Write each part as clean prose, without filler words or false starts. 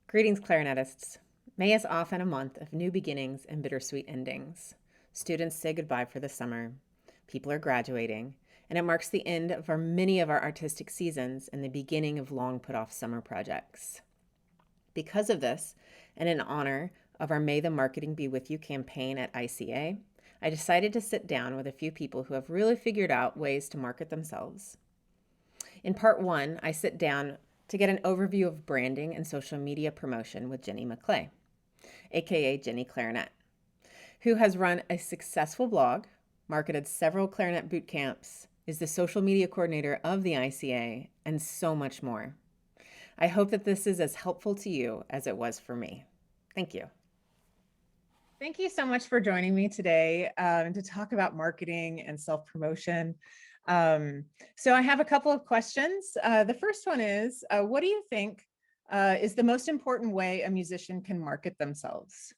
Greetings, clarinetists. May is often a month of new beginnings and bittersweet endings. Students say goodbye for the summer. People are graduating, and it marks the end of many of our artistic seasons and the beginning of long put-off summer projects. Because of this, and in honor of our May the Marketing Be With You campaign at ICA, I decided to sit down with a few people who have really figured out ways to market themselves. In part one, I sit down to get an overview of branding and social media promotion with Jenny Maclay, aka Jenny Clarinet, who has run a successful blog, marketed several clarinet boot camps, is the social media coordinator of the ICA, and so much more. I hope that this is as helpful to you as it was for me. Thank you. Thank you so much for joining me today to talk about marketing and self-promotion. So I have a couple of questions. The first one is, what do you think is the most important way a musician can market themselves?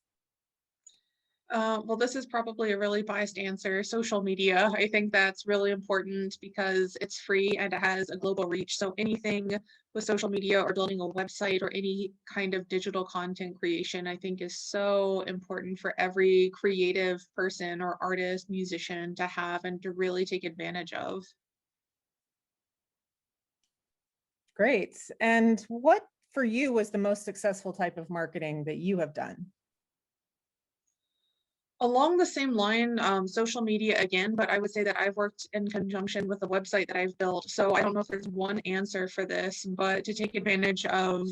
Well, this is probably a really biased answer. Social media, I think that's really important because it's free and it has a global reach. So anything with social media or building a website or any kind of digital content creation, I think is so important for every creative person or artist, musician to have and to really take advantage of. Great. And what for you was the most successful type of marketing that you have done? Along the same line, social media again, but I would say that I've worked in conjunction with the website that I've built. So I don't know if there's one answer for this, but to take advantage of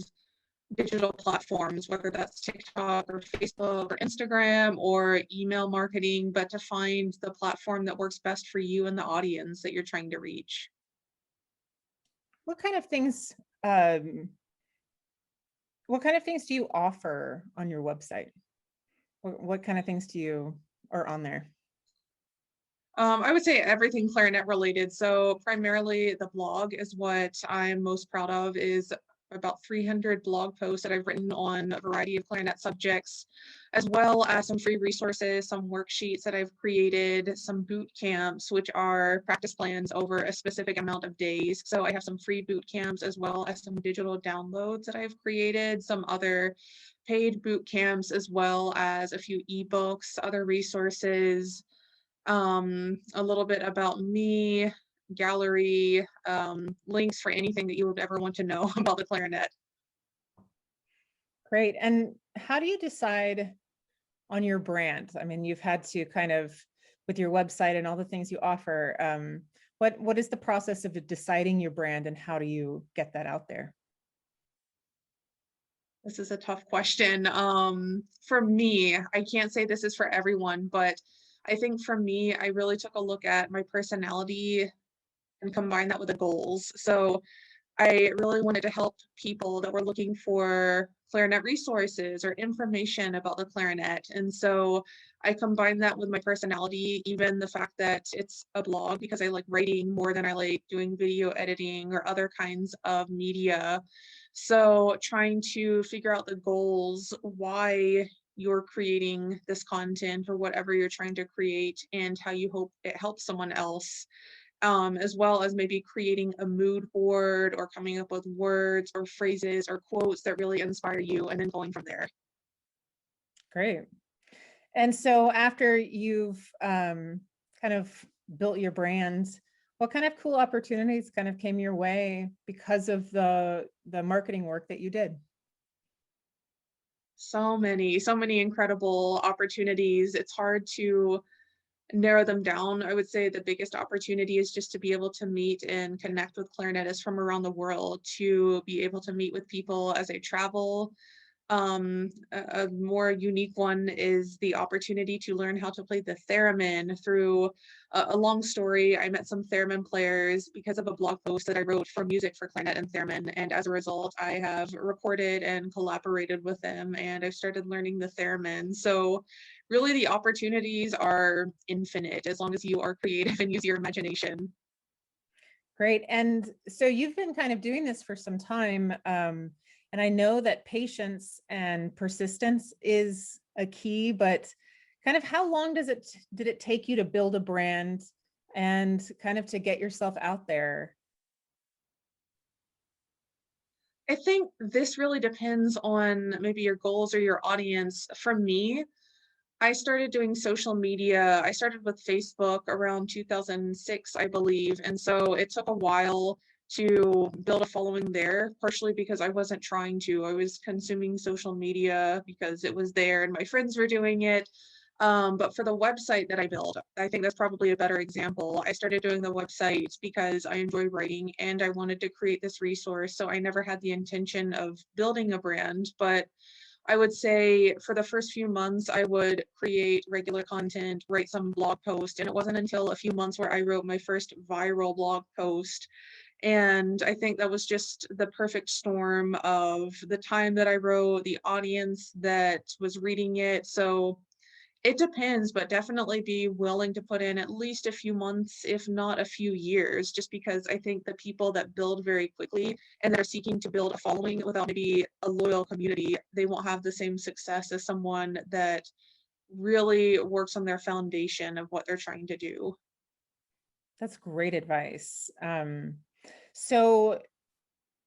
digital platforms, whether that's TikTok or Facebook or Instagram or email marketing, but to find the platform that works best for you and the audience that you're trying to reach. What kind of things um, what kind of things do you offer on your website? What kind of things do you are on there? I would say everything clarinet related. So primarily the blog is what I'm most proud of, is about 300 blog posts that I've written on a variety of clarinet subjects, as well as some free resources, some worksheets that I've created, some boot camps, which are practice plans over a specific amount of days. So I have some free boot camps as well as some digital downloads that I've created, some other paid boot camps, as well as a few ebooks, other resources, a little bit about me, gallery, links for anything that you would ever want to know about the clarinet. Great. And how do you decide on your brand? I mean, you've had to kind of, with your website and all the things you offer, what is the process of deciding your brand and how do you get that out there? This is a tough question. For me, I can't say this is for everyone, but I think for me, I really took a look at my personality and combined that with the goals. So I really wanted to help people that were looking for clarinet resources or information about the clarinet. And so I combined that with my personality, even the fact that it's a blog, because I like writing more than I like doing video editing or other kinds of media. So trying to figure out the goals, why you're creating this content or whatever you're trying to create, and how you hope it helps someone else, as well as maybe creating a mood board or coming up with words or phrases or quotes that really inspire you, and then going from there. Great. And so after you've kind of built your brand, what kind of cool opportunities kind of came your way because of the marketing work that you did? So many incredible opportunities. It's hard to narrow them down. I would say the biggest opportunity is just to be able to meet and connect with clarinetists from around the world, to be able to meet with people as I travel. A more unique one is the opportunity to learn how to play the theremin through a long story. I met some theremin players because of a blog post that I wrote for music for clarinet and theremin. And as a result, I have recorded and collaborated with them, and I've started learning the theremin. So really the opportunities are infinite as long as you are creative and use your imagination. Great. And so you've been kind of doing this for some time. And I know that patience and persistence is a key, but kind of how long did it take you to build a brand and kind of to get yourself out there? I think this really depends on maybe your goals or your audience. For me, I started doing social media. I started with Facebook around 2006, I believe. And so it took a while to build a following there, partially because I wasn't trying to. I was consuming social media because it was there and my friends were doing it. But for the website that I built, I think that's probably a better example. I started doing the website because I enjoy writing and I wanted to create this resource. So I never had the intention of building a brand, but I would say for the first few months, I would create regular content, write some blog post, and it wasn't until a few months where I wrote my first viral blog post. And I think that was just the perfect storm of the time that I wrote, the audience that was reading it. So it depends, but definitely be willing to put in at least a few months, if not a few years, just because I think the people that build very quickly and that are seeking to build a following without maybe a loyal community, they won't have the same success as someone that really works on their foundation of what they're trying to do. That's great advice. So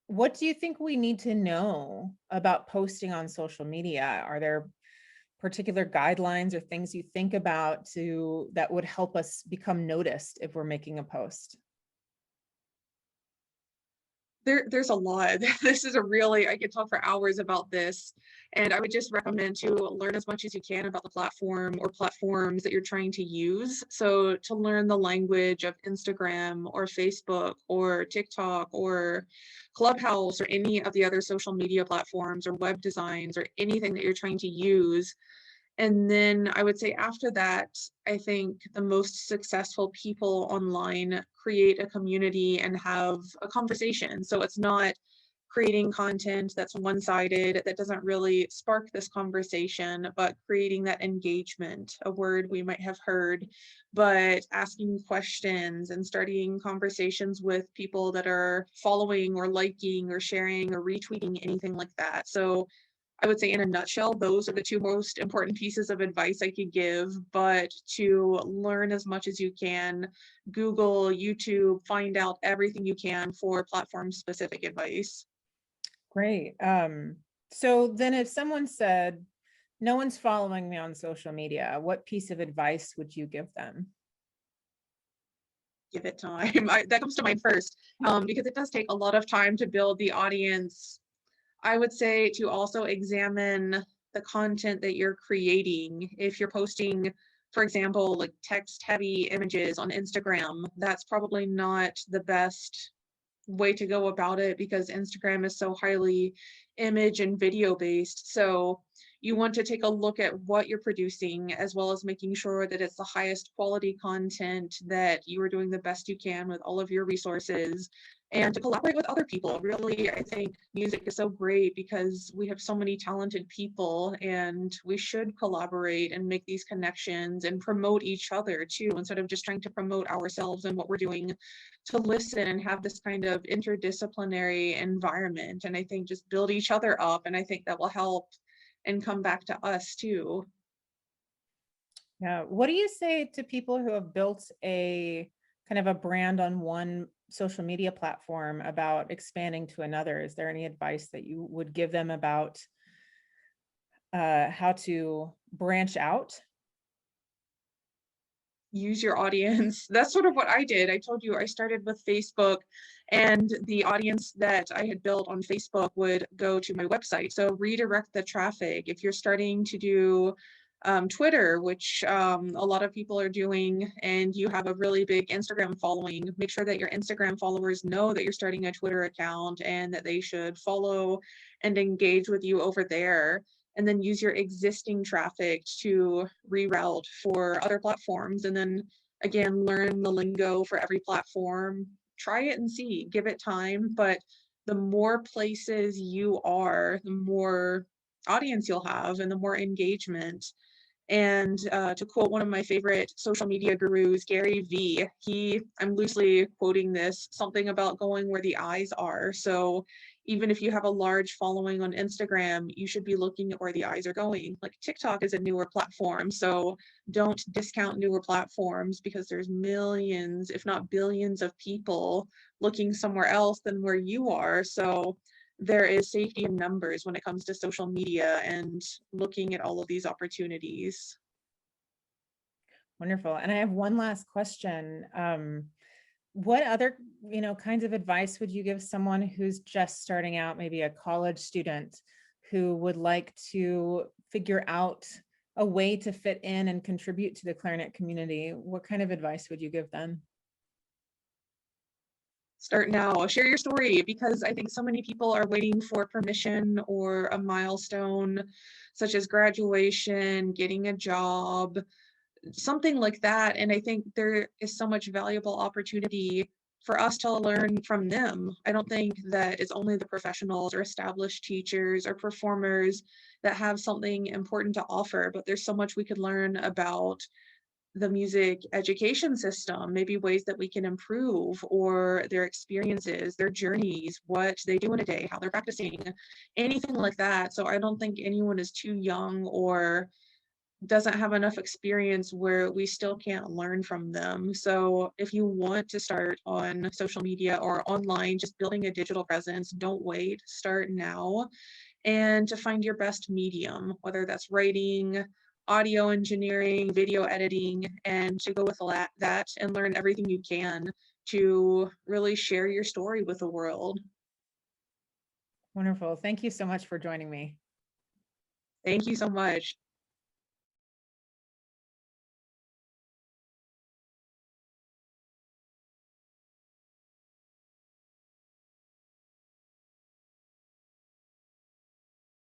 what do you think we need to know about posting on social media? Are there particular guidelines or things you think about to that would help us become noticed if we're making a post? There's a lot. This is a really I could talk for hours about this, and I would just recommend to learn as much as you can about the platform or platforms that you're trying to use. So to learn the language of Instagram or Facebook or TikTok or Clubhouse or any of the other social media platforms or web designs or anything that you're trying to use, and then I would say after that, I think the most successful people online create a community and have a conversation. So it's not creating content that's one sided, that doesn't really spark this conversation, but creating that engagement, a word we might have heard, but asking questions and starting conversations with people that are following or liking or sharing or retweeting anything like that. So I would say in a nutshell, those are the two most important pieces of advice I could give, but to learn as much as you can, Google, YouTube, find out everything you can for platform specific advice. Great. So then if someone said, no one's following me on social media, what piece of advice would you give them? Give it time. That comes to mind first, because it does take a lot of time to build the audience. I would say to also examine the content that you're creating. If you're posting, for example, like text heavy images on Instagram, that's probably not the best way to go about it because Instagram is so highly image and video based. So you want to take a look at what you're producing as well as making sure that it's the highest quality content, that you are doing the best you can with all of your resources, and to collaborate with other people. Really, I think music is so great because we have so many talented people and we should collaborate and make these connections and promote each other too, instead of just trying to promote ourselves and what we're doing, to listen and have this kind of interdisciplinary environment. And I think just build each other up. And I think that will help and come back to us too. Yeah. What do you say to people who have built a kind of a brand on one social media platform about expanding to another? Is there any advice that you would give them about how to branch out? Use your audience. That's sort of what I did. I told you I started with Facebook, and the audience that I had built on Facebook would go to my website. So redirect the traffic. If you're starting to do Twitter, which a lot of people are doing, and you have a really big Instagram following, make sure that your Instagram followers know that you're starting a Twitter account and that they should follow and engage with you over there, and then use your existing traffic to reroute for other platforms. And then again, learn the lingo for every platform. Try it and see, give it time. But the more places you are, the more audience you'll have and the more engagement. And to quote one of my favorite social media gurus, Gary V, I'm loosely quoting this, something about going where the eyes are. So even if you have a large following on Instagram, you should be looking at where the eyes are going. Like TikTok is a newer platform, so don't discount newer platforms because there's millions, if not billions of people looking somewhere else than where you are. So there is safety in numbers when it comes to social media and looking at all of these opportunities. Wonderful. And I have one last question. What other, kinds of advice would you give someone who's just starting out, maybe a college student who would like to figure out a way to fit in and contribute to the clarinet community? What kind of advice would you give them? Start now, share your story, because I think so many people are waiting for permission or a milestone such as graduation, getting a job, something like that. And I think there is so much valuable opportunity for us to learn from them. I don't think that it's only the professionals or established teachers or performers that have something important to offer, but there's so much we could learn about the music education system, maybe ways that we can improve, or their experiences, their journeys, what they do in a day, how they're practicing, anything like that. So I don't think anyone is too young or doesn't have enough experience where we still can't learn from them. So if you want to start on social media or online, just building a digital presence, don't wait, start now. And to find your best medium, whether that's writing, audio engineering, video editing, and to go with that and learn everything you can to really share your story with the world. Wonderful. Thank you so much for joining me. Thank you so much.